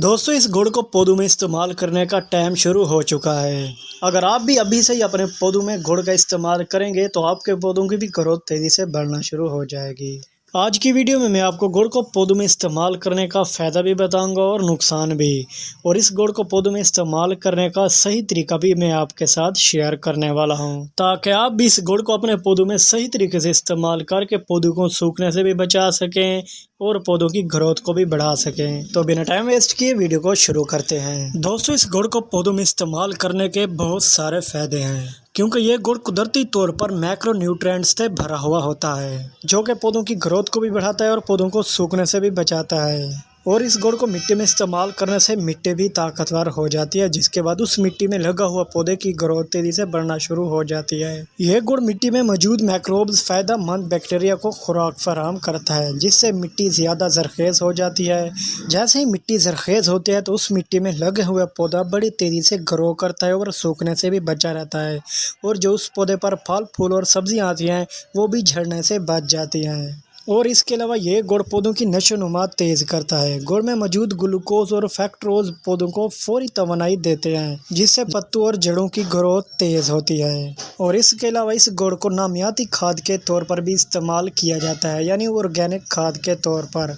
दोस्तों, इस गुड़ को पौधों में इस्तेमाल करने का टाइम शुरू हो चुका है। अगर आप भी अभी से ही अपने पौधों में गुड़ का इस्तेमाल करेंगे तो आपके पौधों की भी ग्रोथ तेज़ी से बढ़ना शुरू हो जाएगी। आज की वीडियो में मैं आपको गुड़ को पौधों में इस्तेमाल करने का फ़ायदा भी बताऊंगा और नुकसान भी, और इस गुड़ को पौधों में इस्तेमाल करने का सही तरीका भी मैं आपके साथ शेयर करने वाला हूं, ताकि आप भी इस गुड़ को अपने पौधों में सही तरीके से इस्तेमाल करके पौधों को सूखने से भी बचा सकें और पौधों की ग्रोथ को भी बढ़ा सकें। तो बिना टाइम वेस्ट किए वीडियो को शुरू करते हैं। दोस्तों, इस गुड़ को पौधों में इस्तेमाल करने के बहुत सारे फायदे हैं, क्योंकि ये गुड़ कुदरती तौर पर मैक्रो न्यूट्रिएंट्स से भरा हुआ होता है, जो कि पौधों की ग्रोथ को भी बढ़ाता है और पौधों को सूखने से भी बचाता है। और इस गुड़ को मिट्टी में इस्तेमाल करने से मिट्टी भी ताकतवर हो जाती है, जिसके बाद उस मिट्टी में लगा हुआ पौधे की ग्रोथ तेजी से बढ़ना शुरू हो जाती है। यह गुड़ मिट्टी में मौजूद मैक्रोब्स फायदेमंद बैक्टीरिया को खुराक फराहम करता है, जिससे मिट्टी ज़्यादा जरखेज़ हो जाती है। जैसे ही मिट्टी जरखेज़ होती है तो उस मिट्टी में लगे हुए पौधा बड़ी तेज़ी से ग्रो करता है और सूखने से भी बचा रहता है, और जो उस पौधे पर फल फूल और सब्जियाँ आती हैं वो भी झड़ने से बच जाती हैं। और इसके अलावा ये गुड़ पौधों की नशोनुमा तेज़ करता है। गुड़ में मौजूद ग्लूकोज और फैक्ट्रोज पौधों को फौरी तवानाई देते हैं, जिससे पत्तों और जड़ों की ग्रोथ तेज़ होती है। और इसके अलावा इस गुड़ को नामियाती खाद के तौर पर भी इस्तेमाल किया जाता है, यानी ऑर्गेनिक खाद के तौर पर।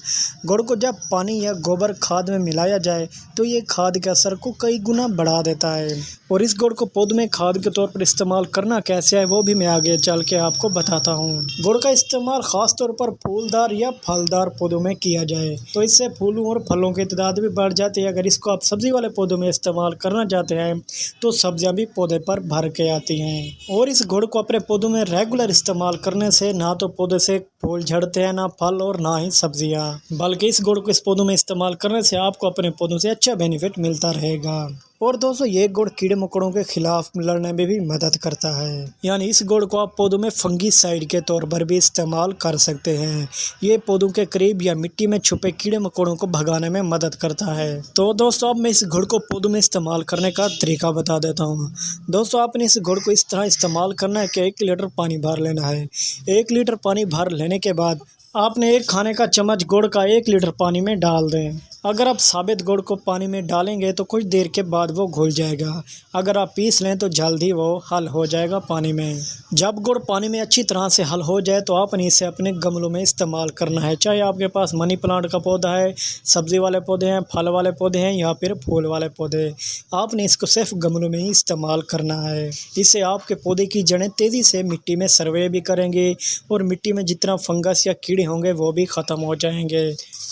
गुड़ को जब पानी या गोबर खाद में मिलाया जाए तो ये खाद के असर को कई गुना बढ़ा देता है। और इस गुड़ को पौधों में खाद के तौर पर इस्तेमाल करना कैसे है वो भी मैं आगे चल के आपको बताता हूँ। गुड़ का इस्तेमाल खास तौर पर फूलदार या फलदार पौधों में किया जाए तो इससे फूलों और फलों की तादाद भी बढ़ जाती है। अगर इसको आप सब्जी वाले पौधों में इस्तेमाल करना चाहते हैं तो सब्जियां भी पौधे पर भर के आती हैं। और इस गुड़ को अपने पौधों में रेगुलर इस्तेमाल करने से ना तो पौधे से फूल झड़ते हैं, ना फल और ना ही सब्जियां, बल्कि इस गुड़ को इस पौधों में इस्तेमाल करने से आपको अपने पौधों से अच्छा बेनिफिट मिलता रहेगा। और दोस्तों, ये गुड़ कीड़े मकोड़ों के खिलाफ लड़ने में भी मदद करता है, यानी इस गुड़ को आप पौधों में फंगीसाइड के तौर पर भी इस्तेमाल कर सकते हैं। ये पौधों के करीब या मिट्टी में छुपे कीड़े मकोड़ों को भगाने में मदद करता है। तो दोस्तों, अब मैं इस गुड़ को पौधों में इस्तेमाल करने का तरीका बता देता हूँ। दोस्तों, आपने इस गुड़ को इस तरह इस्तेमाल करना है कि 1 लीटर पानी भर लेना है। 1 लीटर पानी भर लेने के बाद आपने 1 खाने का चम्मच गुड़ का 1 लीटर पानी में डाल दें। अगर आप साबित गुड़ को पानी में डालेंगे तो कुछ देर के बाद वो घुल जाएगा। अगर आप पीस लें तो जल्द ही वो हल हो जाएगा पानी में। जब गुड़ पानी में अच्छी तरह से हल हो जाए तो आपने इसे अपने गमलों में इस्तेमाल करना है, चाहे आपके पास मनी प्लांट का पौधा है, सब्जी वाले पौधे हैं, फल वाले पौधे हैं या फिर फूल वाले पौधे। आपने इसको सिर्फ गमलों में ही इस्तेमाल करना है। इससे आपके पौधे की जड़ें तेज़ी से मिट्टी में सर्वे भी करेंगे और मिट्टी में जितना फंगस या कीड़े होंगे वो भी ख़त्म हो जाएंगे।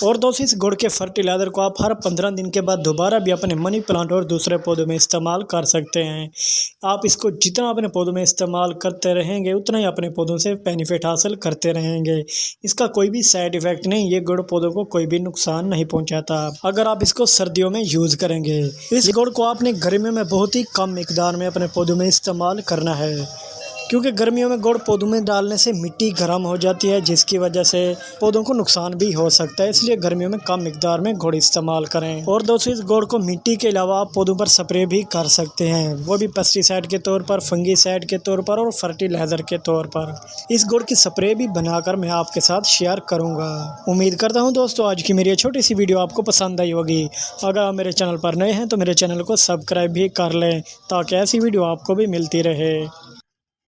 और दोस्तों, इस गुड़ के फर्टिलाइज़र को आप हर 15 दिन के बाद दोबारा भी अपने मनी प्लांट और दूसरे पौधों में इस्तेमाल कर सकते हैं। आप इसको जितना अपने पौधों में इस्तेमाल करते रहेंगे उतना ही अपने पौधों से बेनिफिट हासिल करते रहेंगे। इसका कोई भी साइड इफ़ेक्ट नहीं, ये गुड़ पौधों को कोई भी नुकसान नहीं पहुंचाता अगर आप इसको सर्दियों में यूज़ करेंगे। इस गुड़ को आपने गर्मियों में बहुत ही कम मिकदार में अपने पौधों में इस्तेमाल करना है, क्योंकि गर्मियों में गुड़ पौधों में डालने से मिट्टी गर्म हो जाती है, जिसकी वजह से पौधों को नुकसान भी हो सकता है। इसलिए गर्मियों में कम मिकदार में गुड़ इस्तेमाल करें। और दोस्तों, इस गुड़ को मिट्टी के अलावा आप पौधों पर स्प्रे भी कर सकते हैं, वो भी पेस्टिसाइड के तौर पर, फंगीसाइड के तौर पर और फर्टिलाइज़र के तौर पर। इस गुड़ की स्प्रे भी बनाकर मैं आपके साथ शेयर करूँगा। उम्मीद करता हूँ दोस्तों आज की मेरी छोटी सी वीडियो आपको पसंद आई होगी। अगर आप मेरे चैनल पर नए हैं तो मेरे चैनल को सब्सक्राइब भी कर लें, ताकि ऐसी वीडियो आपको भी मिलती रहे।